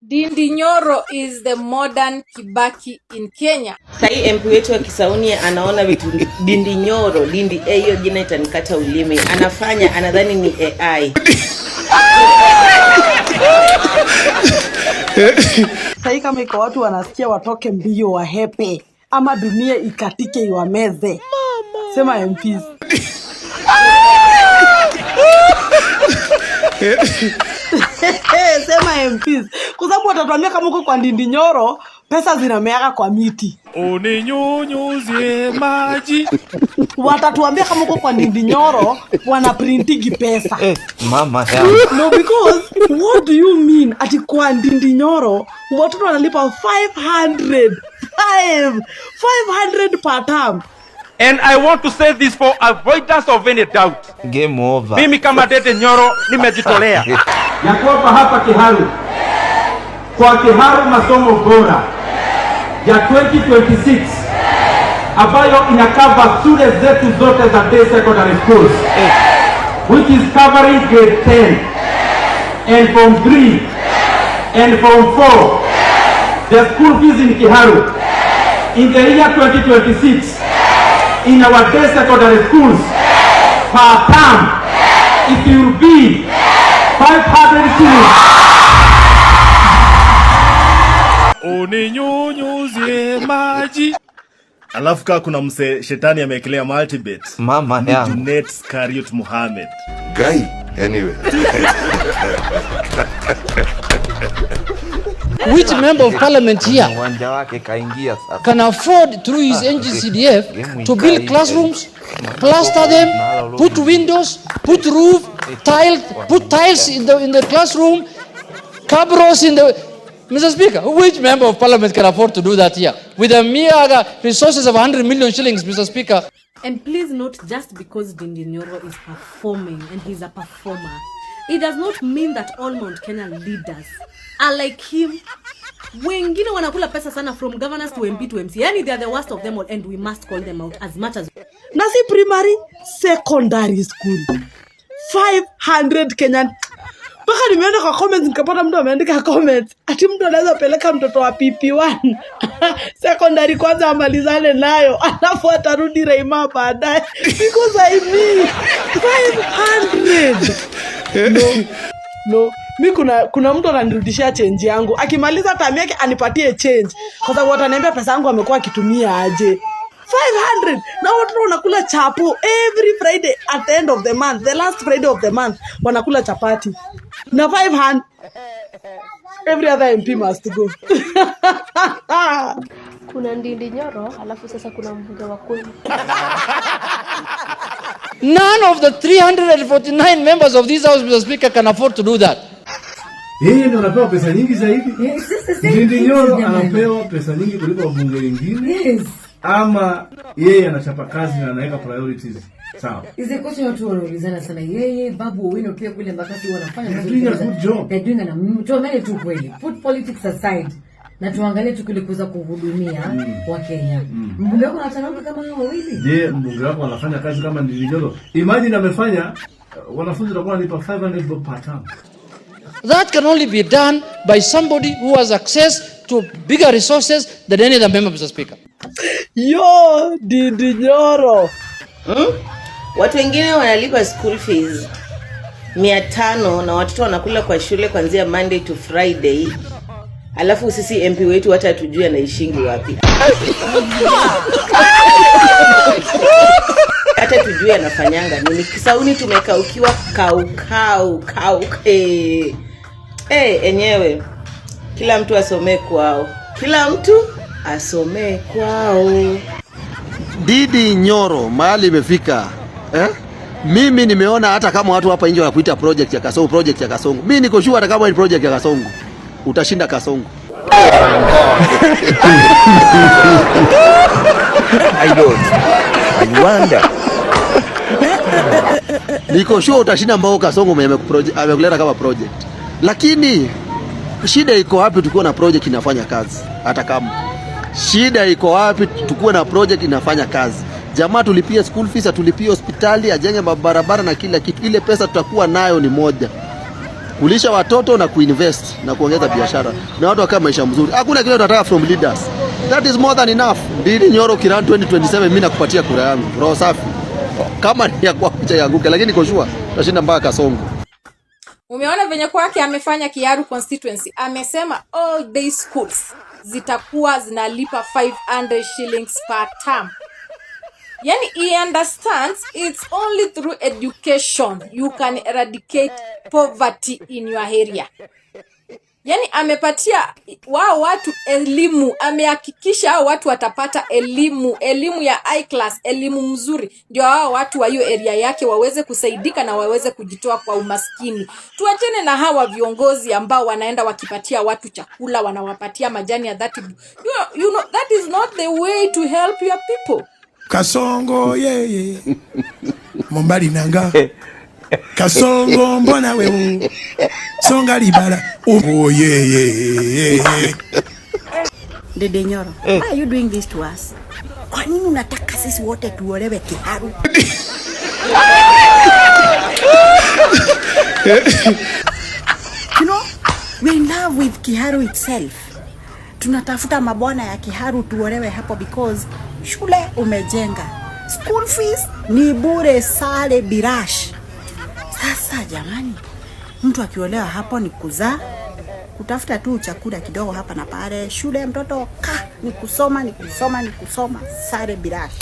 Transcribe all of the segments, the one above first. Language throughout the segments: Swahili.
Ndindi Nyoro is the modern Kibaki in Kenya. Sai MP wetu wa Kisauni anaona vitu Ndindi Nyoro, Ndindi hiyo jina itanikata ulimi. Anafanya anadhani ni AI. Sai kama iko watu wanasikia watoke mbio wahepe ama dunia ikatike iwameze. Sema MPs. Sema MPs. Kwa sababu watatuambia kama uko kwa Ndindi Nyoro, pesa zinameaga kwa miti. Uninyunyuzie maji. Watatuambia kama uko kwa Ndindi Nyoro, wanaprintigi pesa. Mama ya. No, because what do you mean? Ati kwa Ndindi Nyoro, watoto wanalipa 500 per term. And I want to say this for avoidance of any doubt. Game over. Mimi kama Ndindi Nyoro nimejitolea. Ya kwamba hapa Kiharu, kwa Kiharu masomo bora ya 2026 ambayo inakava shule zetu zote za day secondary schools, which is covering grade 10 and form 3 and form 4. The school fees in Kiharu in the year 2026 in our day secondary schools per term, it will be 500 shillings. Uninyunyuzie maji. Alafu kaa kuna mse shetani amekelea multibet. Mama ya. Junet Kariot Muhammad. Guy, anyway. Which member of parliament here can afford through his NGCDF to build classrooms, plaster them, put windows, put roof, put tiles in the classroom, cabros in the... Mr. Speaker, which member of parliament can afford to do that here? With a mere resources of 100 million shillings, Mr. Speaker. And please note, just because Ndindi Nyoro is performing and he's a performer, it does not mean that all Mount Kenya leaders are like him. Wengine wanakula pesa sana from governors to MP to MC. Yani they are the worst of them all, and we must call them out as much as... Nasi primary, secondary school. 500 Kenyan. Baka nimeona kwa comments, nikapata mtu ameandika comments. Ati mtu anaweza peleka mtoto wa PP1. Secondary kwanza amalizane nayo. Alafu atarudi Reima baadaye. Because I mean, 500. No. Mi kuna mtu ananirudishia change yangu. Akimaliza time yake anipatie change. Kwa sababu wataniambia pesa yangu amekuwa akitumia aje. 500. Na watu wanakula chapo every Friday at the end of the month. The last Friday of the month wanakula chapati. Na 500. Every other MP must go. Kuna Ndindi Nyoro, alafu sasa kuna mbunge wa kweli. None of the 349 members of this house, Mr. Speaker, can afford to do that. Yeye ndio anapewa pesa nyingi zaidi. Ndindi Nyoro anapewa pesa nyingi kuliko wabunge wengine. Yes. Ama yeye anachapa kazi na anaweka priorities. Sawa. Is a question watu wanaulizana sana. Yeye Babu Owino pia kule Mbakasi wanafanya vizuri. They're doing a good job. They're doing tuangalie tu kweli. Put politics aside. Na tuangalie tu kule kuweza kuhudumia wa Kenya. Mbunge wako anataka kama hao wawili? Je, mbunge wako anafanya kazi kama Ndindi Nyoro? Imagine amefanya wanafunzi watakuwa wanalipa 500 bob per term. That can only be done by somebody who has access to bigger resources than any other member, Mr. Speaker. Yo, Ndindi Nyoro. Watu wengine wanalipa school fees 500 na watoto wanakula kwa shule kuanzia Monday to Friday. Alafu sisi MP wetu hata tujue anaishingi wapi. Hata tujue anafanyanga nini. Kisauni tumekaukiwa kau. Enyewe. Kila mtu asomee kwao. Ndindi Nyoro mahali imefika. Mimi nimeona hata kama watu hapa nje wanakuita project ya Kasongo. Mimi niko sure hata kama ni project ya Kasongo, utashinda Kasongo. I wonder. Niko sure utashinda mbao Kasongo amekuleta kama project. Lakini shida iko wapi tukiwa na project inafanya kazi? Hata kama shida iko wapi tukiwa na project inafanya kazi? Jamaa tulipia school fees, tulipia hospitali, ajenge barabara na kila kitu. Ile pesa tutakuwa nayo ni moja. kulisha watoto na kuinvest na kuongeza biashara na watu wakaa maisha mzuri. Hakuna kile tunataka from leaders. That is more than enough. Ndindi Nyoro kiran 2027 mimi nakupatia kura yangu. Roho safi. Kama ni ya kwa kucha yanguke, lakini kwa sure tutashinda mpaka Kasongo. Umeona venye kwake amefanya Kiharu constituency. Amesema all day schools zitakuwa zinalipa 500 shillings per term. Yani he understands it's only through education you can eradicate poverty in your area. Yani amepatia wao watu elimu, amehakikisha hao watu watapata elimu ya high class, elimu mzuri, ndio hao watu wa hiyo area yake waweze kusaidika na waweze kujitoa kwa umaskini. Tuachane na hawa viongozi ambao wanaenda wakipatia watu chakula, wanawapatia majani ya dhati. You know that is not the way to help your people. Kasongo Mombali nanga Kasongo mbona wewe songa libala Dede Nyoro, why are you doing this to us? Kwa nini unataka sisi wote tuolewe Kiharu? You know, we're in love with Kiharu itself. Tunatafuta mabwana ya Kiharu tuolewe hapo because shule umejenga. School fees ni bure sale birash. Sasa jamani, mtu akiolewa hapo ni kuzaa, kutafuta tu chakula kidogo hapa na pale, shule mtoto ni kusoma sare birash.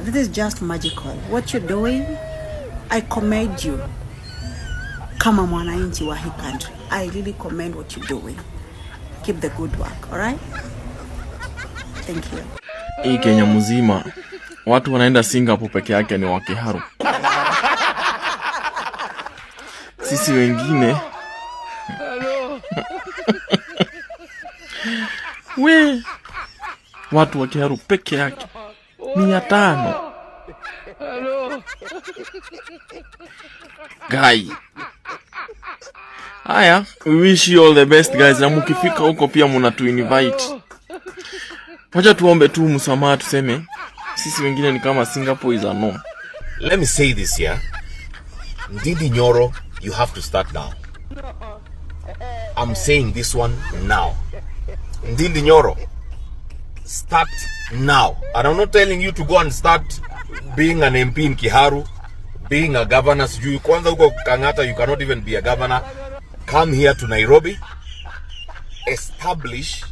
This is just magical. What you're doing, I commend you. Kama mwananchi wa hii country, I really commend what you're doing. Keep the good work, all right? Thank you. Hii Kenya mzima watu wanaenda Singapore peke yake ni wa Kiharu. Sisi wengine watu wa Kiharu peke yake 500. Guy. Haya, we wish you all the best guys. Na mkifika huko pia mnatu invite. Wacha tuombe tu msamaha, tuseme sisi wengine ni kama Singapore is a no. Let me say this here. Ndindi Nyoro, you have to start now. I'm saying this one now. Ndindi Nyoro, start now. And I'm not telling you to go and start being an MP in Kiharu, being a governor. You kwanza uko Kangata, you cannot even be a governor. Come here to Nairobi. Establish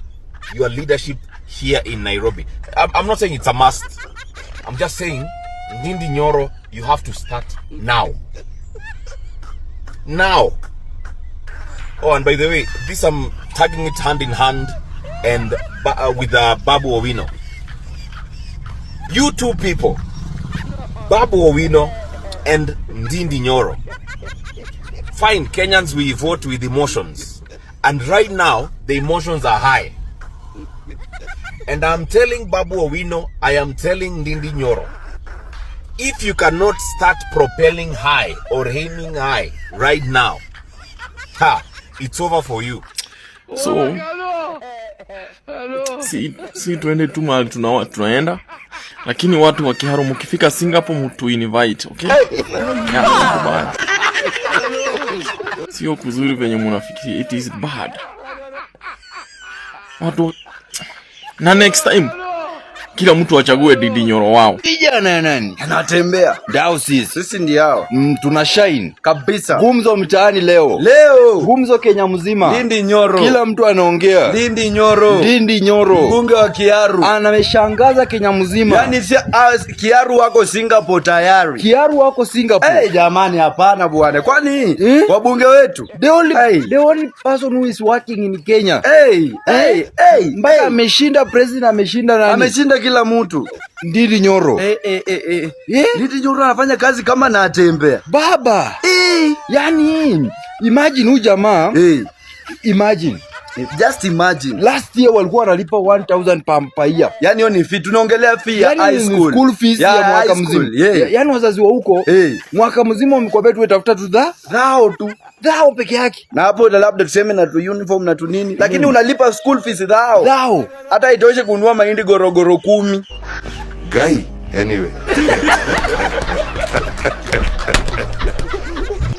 your leadership here in Nairobi. I'm not saying it's a must. I'm just saying, Ndindi Nyoro, you have to start now. Now. Oh, and by the way, this I'm tagging it hand in hand and with Babu Owino. You two people, Babu Owino and Ndindi Nyoro. Fine, Kenyans, we vote with emotions. And right now, the emotions are high. And I'm telling Babu Owino, I am telling Ndindi Nyoro, if you cannot start propelling high or aiming high right now, it's over for you. So, si tuende tu mahali tunaenda, lakini watu wa Kiharu mkifika Singapore mtu invite, okay? Sio kuzuri venye mnafikiri, it is bad. Watu na next time kila mtu achague Ndindi Nyoro wao. Kijana nani? Anatembea. Dao sisi ndio hao. Tuna shine kabisa. Gumzo mtaani leo. Gumzo Kenya mzima. Ndindi Nyoro. Kila mtu anaongea. Ndindi Nyoro. Mbunge wa Kiharu. Anameshangaza Kenya mzima. Yaani Kiharu wako Singapore tayari. Hey, jamani hapana bwana. Kwani wabunge wetu? The only person who is working in Kenya. Hey. Mbaya ameshinda president, ameshinda nani? Ameshinda kila mtu. Ndindi Nyoro. Ndindi Nyoro anafanya kazi kama na atembea. Baba. Yani imagine huyu jamaa. Imagine. Just imagine. Last year walikuwa wanalipa 1000 per year. Yani hiyo ni fee. Tunaongelea fee ya high school. School fees ya mwaka mzima. Yani wazazi wa huko mwaka mzima wamekwambia tu tafuta tu dhao peke yake. Na hapo labda tuseme na tu uniform na tu nini. Lakini unalipa school fees dhao. Hata itoshe kununua mahindi gorogoro 10. Guy, anyway.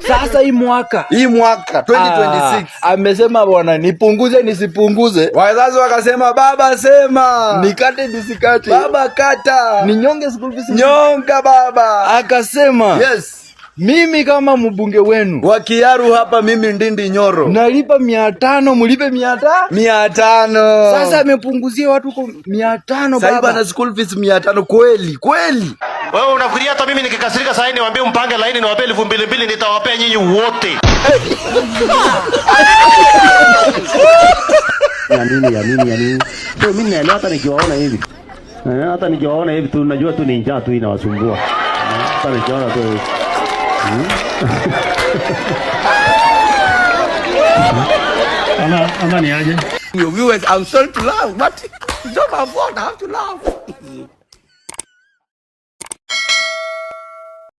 Sasa hii mwaka 2026 amesema bwana nipunguze nisipunguze. Wazazi wakasema baba sema, nikate nisikate. Baba kata. Ninyonge school fees. Nyonga baba. Akasema yes. Mimi kama mbunge wenu wa Kiaru hapa, mimi Ndindi Nyoro nalipa 500, mlipe 500. Sasa amepunguzia watu kwa 500 baba. Sasa bana school fees 500 kweli kweli. Wewe unafikiria hata mimi nikikasirika sasa niwaambie mpange laini niwape 2,200 nitawapea nyinyi wote? Ya nini? Sio mimi naelewa hata nikiwaona hivi. Hata nikiwaona hivi tu najua tu ni njaa tu inawasumbua. Hata nikiwaona tu hivi. Ama ni aje? Viewers, I'm sorry to laugh, but it's not my fault. I have to laugh.